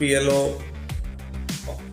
PLO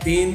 3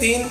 3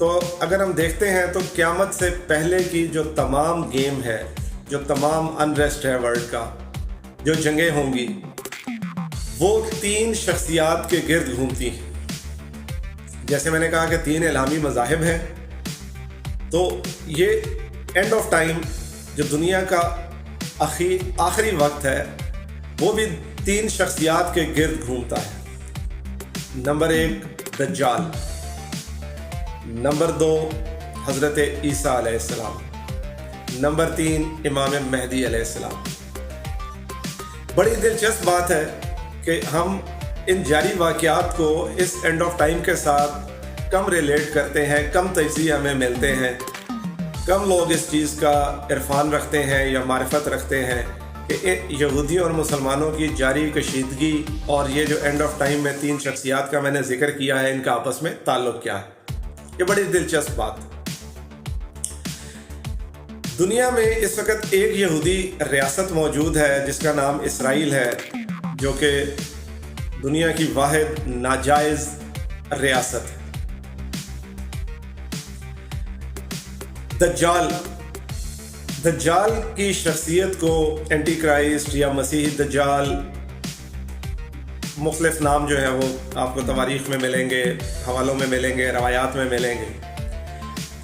تو اگر ہم دیکھتے ہیں تو قیامت سے پہلے کی جو تمام گیم ہے، جو تمام انریسٹ ہے ورلڈ کا، جو جنگیں ہوں گی، وہ 3 شخصیات کے گرد گھومتی ہیں۔ جیسے میں نے کہا کہ 3 اعلامی مذاہب ہیں، تو یہ اینڈ آف ٹائم جو دنیا کا آخری وقت ہے وہ بھی 3 شخصیات کے گرد گھومتا ہے۔ نمبر 1 دجال، نمبر 2 حضرت عیسیٰ علیہ السلام، نمبر 3 امام مہدی علیہ السلام۔ بڑی دلچسپ بات ہے کہ ہم ان جاری واقعات کو اس اینڈ آف ٹائم کے ساتھ کم ریلیٹ کرتے ہیں، کم تجزیے ہمیں ملتے ہیں، کم لوگ اس چیز کا عرفان رکھتے ہیں یا معرفت رکھتے ہیں کہ یہودیوں اور مسلمانوں کی جاری کشیدگی اور یہ جو اینڈ آف ٹائم میں 3 شخصیات کا میں نے ذکر کیا ہے، ان کا آپس میں تعلق کیا ہے۔ یہ بڑی دلچسپ بات ہے۔ دنیا میں اس وقت ایک یہودی ریاست موجود ہے جس کا نام اسرائیل ہے، جو کہ دنیا کی واحد ناجائز ریاست ہے۔ دجال کی شخصیت کو اینٹی کرائسٹ یا مسیحی دجال، مختلف نام جو ہیں وہ آپ کو تواریخ میں ملیں گے، حوالوں میں ملیں گے، روایات میں ملیں گے۔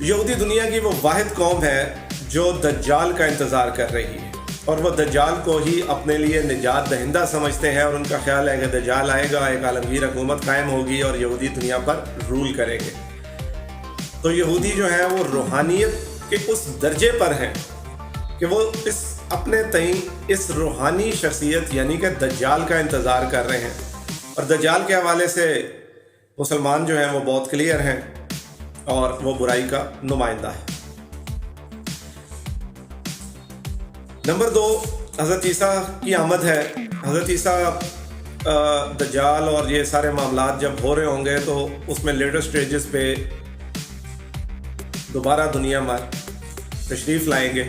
یہودی دنیا کی وہ واحد قوم ہے جو دجال کا انتظار کر رہی ہے، اور وہ دجال کو ہی اپنے لیے نجات دہندہ سمجھتے ہیں، اور ان کا خیال ہے کہ دجال آئے گا، ایک عالمگیر حکومت قائم ہوگی اور یہودی دنیا پر رول کریں گے۔ تو یہودی جو ہیں وہ روحانیت کے اس درجے پر ہیں کہ وہ اپنے تئیں اس روحانی شخصیت یعنی کہ دجال کا انتظار کر رہے ہیں، اور دجال کے حوالے سے مسلمان جو ہیں وہ بہت کلیئر ہیں اور وہ برائی کا نمائندہ ہے۔ نمبر 2 حضرت عیسیٰ کی آمد ہے۔ حضرت عیسیٰ دجال اور یہ سارے معاملات جب ہو رہے ہوں گے تو اس میں لیٹر سٹیجز پہ دوبارہ دنیا میں تشریف لائیں گے،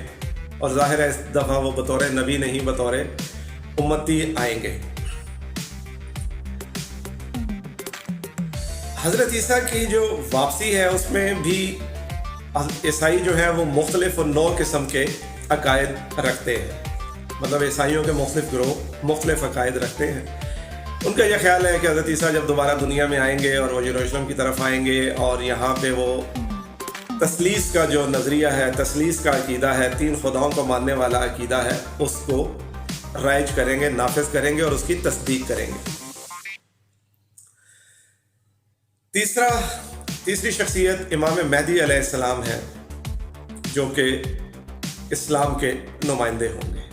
اور ظاہر ہے اس دفعہ وہ بطور نبی نہیں، بطور امتی آئیں گے۔ حضرت عیسیٰ کی جو واپسی ہے اس میں بھی عیسائی جو ہیں وہ مختلف اور نو قسم کے عقائد رکھتے ہیں، مطلب عیسائیوں کے مختلف گروہ مختلف عقائد رکھتے ہیں۔ ان کا یہ خیال ہے کہ حضرت عیسیٰ جب دوبارہ دنیا میں آئیں گے اور وہ یروشلم کی طرف آئیں گے، اور یہاں پہ وہ تثلیث کا جو نظریہ ہے، تثلیث کا عقیدہ ہے، 3 خداؤں کو ماننے والا عقیدہ ہے، اس کو رائج کریں گے، نافذ کریں گے اور اس کی تصدیق کریں گے۔ تیسری شخصیت امام مہدی علیہ السلام ہے، جو کہ اسلام کے نمائندے ہوں گے۔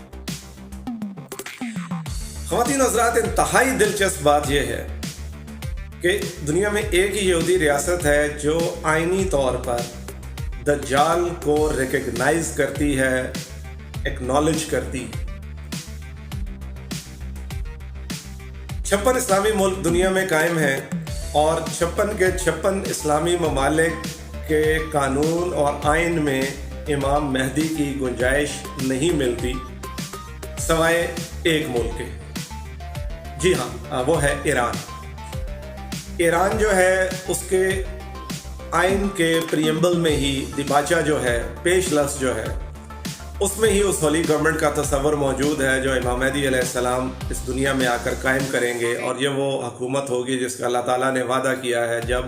خواتین و حضرات، انتہائی دلچسپ بات یہ ہے کہ دنیا میں ایک ہی یہودی ریاست ہے جو آئینی طور پر دجال کو ریکگنائز کرتی ہے، ایکنالج کرتی ہے۔ 56 اسلامی ملک دنیا میں قائم ہیں، اور 56 کے 56 اسلامی ممالک کے قانون اور آئین میں امام مہدی کی گنجائش نہیں ملتی، سوائے ایک ملک کے۔ جی ہاں، وہ ہے ایران۔ ایران جو ہے اس کے آئین کے پریمبل میں ہی دیباچہ جو ہے، پیش لفظ جو ہے، اس میں ہی اس ہولی گورنمنٹ کا تصور موجود ہے جو امام مہدی علیہ السلام اس دنیا میں آ کر قائم کریں گے، اور یہ وہ حکومت ہوگی جس کا اللہ تعالیٰ نے وعدہ کیا ہے، جب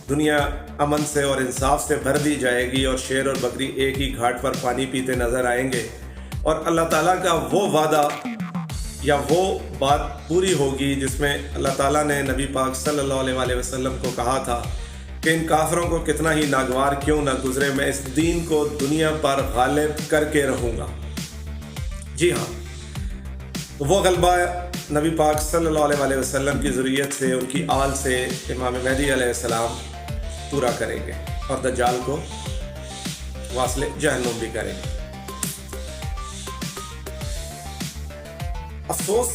دنیا امن سے اور انصاف سے بھر دی جائے گی اور شیر اور بکری ایک ہی گھاٹ پر پانی پیتے نظر آئیں گے، اور اللہ تعالیٰ کا وہ وعدہ یا وہ بات پوری ہوگی جس میں اللہ تعالیٰ نے نبی پاک صلی اللہ علیہ وسلم کو کہا تھا کہ ان کافروں کو کتنا ہی ناگوار کیوں نہ گزرے، میں اس دین کو دنیا پر غالب کر کے رہوں گا۔ جی ہاں، وہ غلبہ نبی پاک صلی اللہ علیہ وسلم کی ذریت سے، ان کی آل سے امام مہدی علیہ السلام پورا کریں گے، اور دجال کو واصل جہنم بھی کریں گے۔ افسوس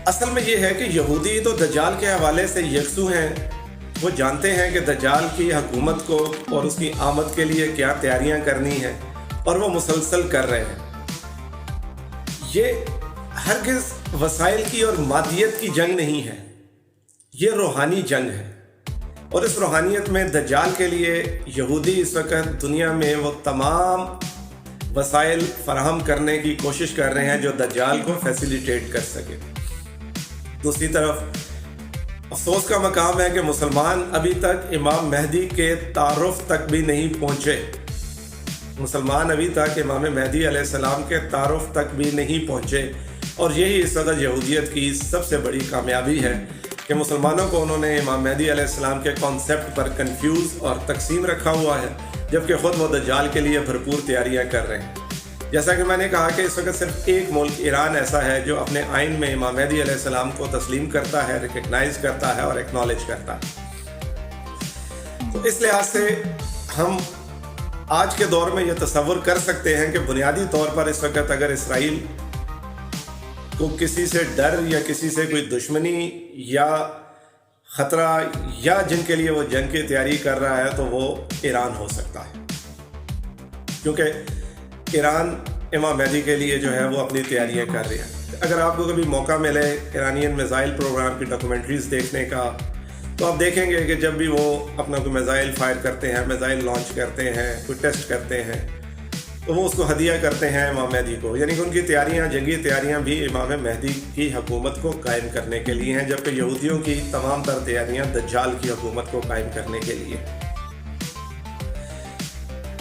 اصل میں یہ ہے کہ یہودی تو دجال کے حوالے سے یکسو ہیں، وہ جانتے ہیں کہ دجال کی حکومت کو اور اس کی آمد کے لیے کیا تیاریاں کرنی ہیں، اور وہ مسلسل کر رہے ہیں۔ یہ ہرگز وسائل کی اور مادیت کی جنگ نہیں ہے، یہ روحانی جنگ ہے۔ اور اس روحانیت میں دجال کے لیے یہودی اس وقت دنیا میں وہ تمام وسائل فراہم کرنے کی کوشش کر رہے ہیں جو دجال کو فیسیلیٹیٹ کر سکے۔ دوسری طرف افسوس کا مقام ہے کہ مسلمان ابھی تک امام مہدی کے تعارف تک بھی نہیں پہنچے۔ مسلمان ابھی تک امام مہدی علیہ السلام کے تعارف تک بھی نہیں پہنچے، اور یہی اس وقت یہودیت کی سب سے بڑی کامیابی ہے کہ مسلمانوں کو انہوں نے امام مہدی علیہ السلام کے کانسیپٹ پر کنفیوز اور تقسیم رکھا ہوا ہے، جبکہ خود وہ دجال کے لیے بھرپور تیاریاں کر رہے ہیں۔ جیسا کہ میں نے کہا کہ اس وقت صرف ایک ملک ایران ایسا ہے جو اپنے آئین میں امام مہدی علیہ السلام کو تسلیم کرتا ہے، ریکگنائز کرتا ہے اور ایکنالج کرتا ہے۔ تو اس لحاظ سے ہم آج کے دور میں یہ تصور کر سکتے ہیں کہ بنیادی طور پر اس وقت اگر اسرائیل کو کسی سے ڈر یا کسی سے کوئی دشمنی یا خطرہ یا جن کے لیے وہ جنگ کی تیاری کر رہا ہے تو وہ ایران ہو سکتا ہے، کیونکہ ایران امام مہدی کے لیے جو ہے وہ اپنی تیاریاں کر رہی ہے۔ اگر آپ کو کبھی موقع ملے ایرانین میزائل پروگرام کی ڈاکومنٹریز دیکھنے کا تو آپ دیکھیں گے کہ جب بھی وہ اپنا کوئی میزائل فائر کرتے ہیں، میزائل لانچ کرتے ہیں، کوئی ٹیسٹ کرتے ہیں، تو وہ اس کو ہدیہ کرتے ہیں امام مہدی کو، یعنی کہ ان کی تیاریاں، جنگی تیاریاں بھی امام مہدی کی حکومت کو قائم کرنے کے لیے ہیں، جبکہ یہودیوں کی تمام تر تیاریاں دجال کی حکومت کو قائم کرنے کے لیے۔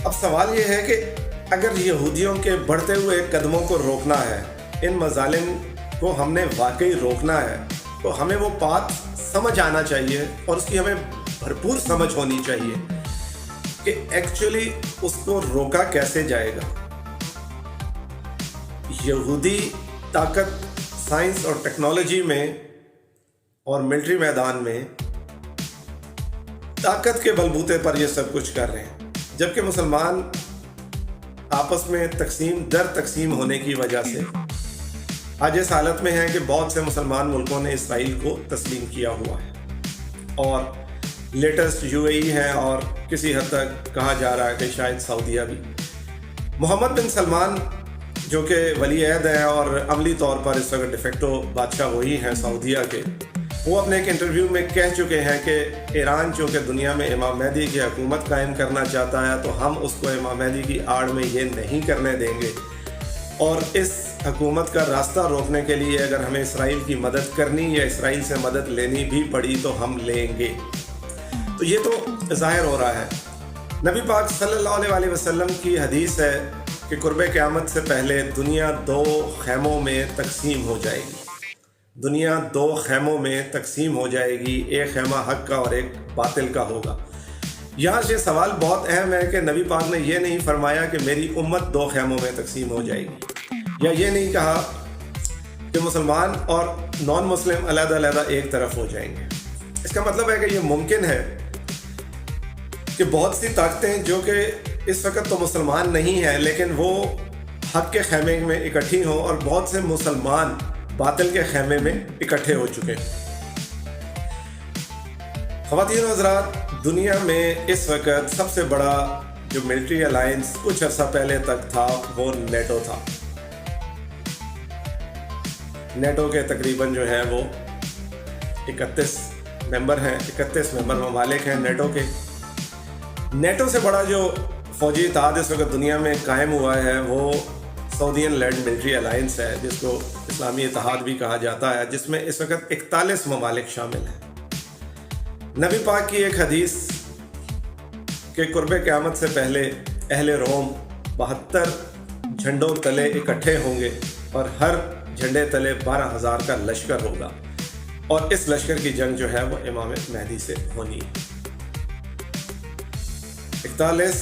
اب سوال یہ ہے کہ اگر یہودیوں کے بڑھتے ہوئے قدموں کو روکنا ہے، ان مظالم کو ہم نے واقعی روکنا ہے، تو ہمیں وہ بات سمجھ آنا چاہیے اور اس کی ہمیں بھرپور سمجھ ہونی چاہیے کہ ایکچولی اس کو روکا کیسے جائے گا۔ یہودی طاقت سائنس اور ٹیکنالوجی میں اور ملٹری میدان میں طاقت کے بلبوتے پر یہ سب کچھ کر رہے ہیں، جبکہ مسلمان آپس میں تقسیم در تقسیم ہونے کی وجہ سے آج اس حالت میں ہیں کہ بہت سے مسلمان ملکوں نے اسرائیل کو تسلیم کیا ہوا ہے، اور لیٹسٹ UAE ہے اور کسی حد تک کہا جا رہا ہے کہ شاید سعودیہ بھی۔ محمد بن سلمان جو کہ ولی عہد ہیں اور عملی طور پر اس وقت ڈیفیکٹو بادشاہ وہی ہیں سعودیہ کے، وہ اپنے ایک انٹرویو میں کہہ چکے ہیں کہ ایران چونکہ دنیا میں امام مہدی کی حکومت قائم کرنا چاہتا ہے تو ہم اس کو امام مہدی کی آڑ میں یہ نہیں کرنے دیں گے، اور اس حکومت کا راستہ روکنے کے لیے اگر ہمیں اسرائیل کی مدد کرنی یا اسرائیل سے مدد لینی بھی پڑی تو ہم لیں گے۔ تو یہ تو ظاہر ہو رہا ہے۔ نبی پاک صلی اللہ علیہ وسلم کی حدیث ہے کہ قرب قیامت سے پہلے دنیا 2 خیموں میں تقسیم ہو جائے گی۔ دنیا 2 خیموں میں تقسیم ہو جائے گی، ایک خیمہ حق کا اور ایک باطل کا ہوگا۔ یہاں سے سوال بہت اہم ہے کہ نبی پاک نے یہ نہیں فرمایا کہ میری امت 2 خیموں میں تقسیم ہو جائے گی، یا یہ نہیں کہا کہ مسلمان اور نان مسلم علیحدہ علیحدہ ایک طرف ہو جائیں گے۔ اس کا مطلب ہے کہ یہ ممکن ہے کہ بہت سی طاقتیں جو کہ اس وقت تو مسلمان نہیں ہیں لیکن وہ حق کے خیمے میں اکٹھی ہوں، اور بہت سے مسلمان باطل کے خیمے میں اکٹھے ہو چکے ہیں۔ خواتین و حضرات، دنیا میں اس وقت سب سے بڑا جو ملٹری الائنس کچھ عرصہ پہلے تک تھا وہ نیٹو تھا۔ نیٹو کے تقریباً جو ہے وہ 31 ممبر ہیں، 31 ممبر ممالک ہیں نیٹو کے۔ نیٹو سے بڑا جو فوجی اتحاد اس وقت دنیا میں قائم ہوا ہے وہ سعودین لینڈ ملٹری الائنس ہے، جس کو اسلامی اتحاد بھی کہا جاتا ہے، جس میں اس وقت 41 ممالک شامل ہیں۔ نبی پاک کی ایک حدیث کہ قرب قیامت سے پہلے اہل روم 72 جھنڈوں تلے اکٹھے ہوں گے اور ہر جھنڈے تلے 12,000 کا لشکر ہوگا، اور اس لشکر کی جنگ جو ہے وہ امام مہدی سے ہونی ہے۔ 41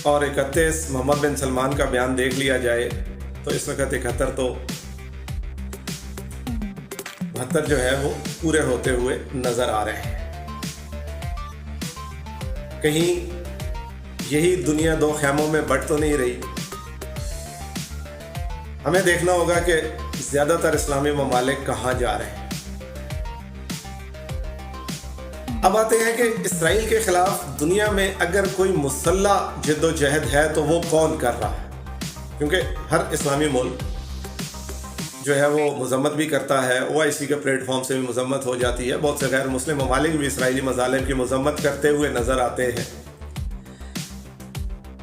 اور 31 محمد بن سلمان کا بیان دیکھ لیا جائے تو اس وقت 71 تو 72 جو ہے وہ پورے ہوتے ہوئے نظر آ رہے ہیں۔ کہیں یہی دنیا 2 خیموں میں بٹ تو نہیں رہی۔ ہمیں دیکھنا ہوگا کہ زیادہ تر اسلامی ممالک کہاں جا رہے ہیں۔ اب آتے ہیں کہ اسرائیل کے خلاف دنیا میں اگر کوئی مسلح جد و جہد ہے تو وہ کون کر رہا ہے، کیونکہ ہر اسلامی ملک جو ہے وہ مذمت بھی کرتا ہے، OIC کے پلیٹ فارم سے بھی مذمت ہو جاتی ہے، بہت سے غیر مسلم ممالک بھی اسرائیلی مظالم کی مذمت کرتے ہوئے نظر آتے ہیں۔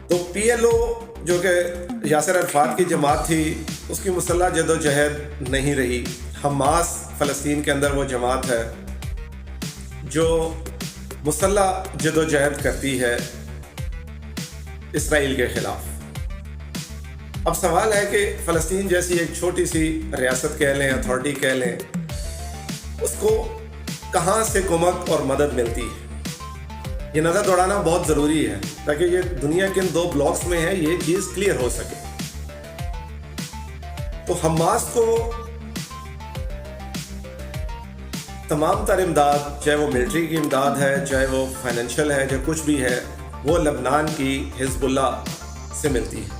تو PLO جو کہ یاسر عرفات کی جماعت تھی، اس کی مسلح جد و جہد نہیں رہی۔ حماس فلسطین کے اندر وہ جماعت ہے جو مسلح جد و جہد کرتی ہے اسرائیل کے خلاف۔ اب سوال ہے کہ فلسطین جیسی ایک چھوٹی سی ریاست کہہ لیں، اتھارٹی کہہ لیں، اس کو کہاں سے کمک اور مدد ملتی ہے؟ یہ نظر دوڑانا بہت ضروری ہے تاکہ یہ دنیا کے ان 2 بلاکس میں ہے یہ چیز کلیئر ہو سکے۔ تو حماس کو تمام تر امداد، چاہے وہ ملٹری کی امداد ہے، چاہے وہ فائنینشیل ہے، چاہے کچھ بھی ہے، وہ لبنان کی حزب اللہ سے ملتی ہے۔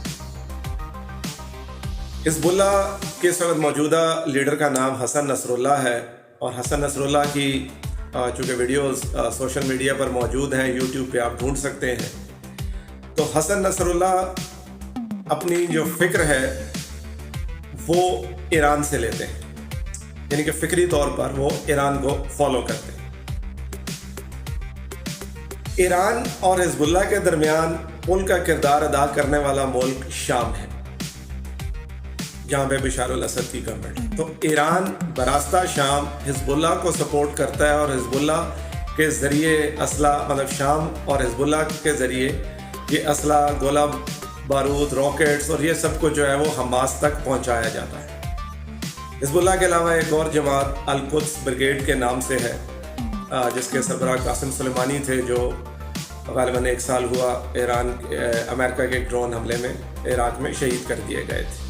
حزب اللہ کے اس وقت موجودہ لیڈر کا نام حسن نصر اللہ ہے، اور حسن نصر اللہ کی چونکہ ویڈیوز سوشل میڈیا پر موجود ہیں، یوٹیوب پہ آپ ڈھونڈ سکتے ہیں۔ تو حسن نصر اللہ اپنی جو فکر ہے وہ ایران سے لیتے ہیں، یعنی کہ فکری طور پر وہ ایران کو فالو کرتے ہیں۔ ایران اور حزب اللہ کے درمیان پل کا کردار ادا کرنے والا ملک شام ہے، جہاں پہ بشار الاسد کی گورنمنٹ ہے۔ تو ایران براستہ شام حزب اللہ کو سپورٹ کرتا ہے، اور حزب اللہ کے ذریعے اسلحہ، مطلب شام اور حزب اللہ کے ذریعے یہ اسلحہ، گولہ بارود، راکٹس اور یہ سب کو جو ہے وہ حماس تک پہنچایا جاتا ہے۔ حزب اللہ کے علاوہ ایک اور جماعت القدس بریگیڈ کے نام سے ہے، جس کے سربراہ قاسم سلیمانی تھے، جو غالباً 1 سال ہوا امریکہ کے ایک ڈرون حملے میں عراق میں شہید کر دیے گئے تھے۔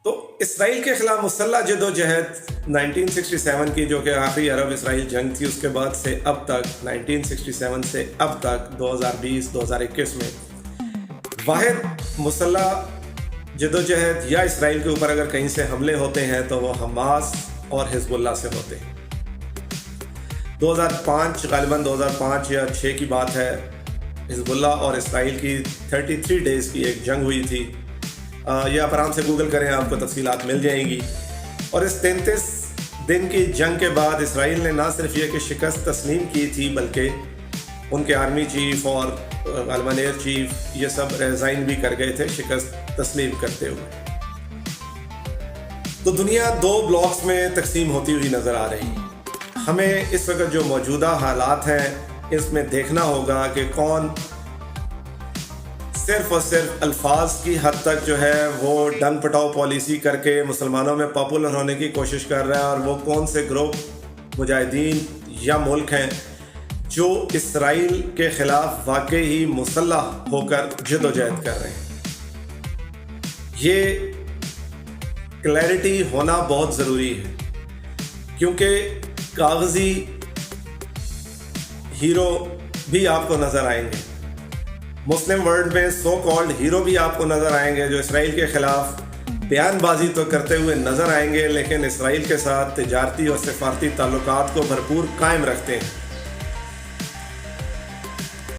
تو اسرائیل کے خلاف مسلح جد و جہد 1967 کی، جو کہ آخری عرب اسرائیل جنگ تھی، اس کے بعد سے اب تک 1967 سے اب تک 2020-2021 میں واحد مسلح جد و جہد یا اسرائیل کے اوپر اگر کہیں سے حملے ہوتے ہیں تو وہ حماس اور حزب اللہ سے ہوتے ہیں۔ 2005 غالباً 2005 یا 6 کی بات ہے، حزب اللہ اور اسرائیل کی 33 ڈیز کی ایک جنگ ہوئی تھی۔ یہ آپ آرام سے گوگل کریں، آپ کو تفصیلات مل جائیں گی۔ اور اس 33 دن کی جنگ کے بعد اسرائیل نے نہ صرف یہ کہ شکست تسلیم کی تھی، بلکہ ان کے آرمی چیف اور غالباً ایئر چیف یہ سب ریزائن بھی کر گئے تھے شکست تسلیم کرتے ہوئے۔ تو دنیا 2 بلاکس میں تقسیم ہوتی ہوئی نظر آ رہی ہے۔ ہمیں اس وقت جو موجودہ حالات ہیں اس میں دیکھنا ہوگا کہ کون صرف اور صرف الفاظ کی حد تک جو ہے وہ ڈن پٹاؤ پالیسی کر کے مسلمانوں میں پاپولر ہونے کی کوشش کر رہا ہے، اور وہ کون سے گروپ مجاہدین یا ملک ہیں جو اسرائیل کے خلاف واقعی ہی مسلح ہو کر جد و جہد کر رہے ہیں۔ یہ کلیئرٹی ہونا بہت ضروری ہے، کیونکہ کاغذی ہیرو بھی آپ کو نظر آئیں گے، مسلم ورلڈ میں سو کالڈ ہیرو بھی آپ کو نظر آئیں گے، جو اسرائیل کے خلاف بیان بازی تو کرتے ہوئے نظر آئیں گے، لیکن اسرائیل کے ساتھ تجارتی اور سفارتی تعلقات کو بھرپور قائم رکھتے ہیں۔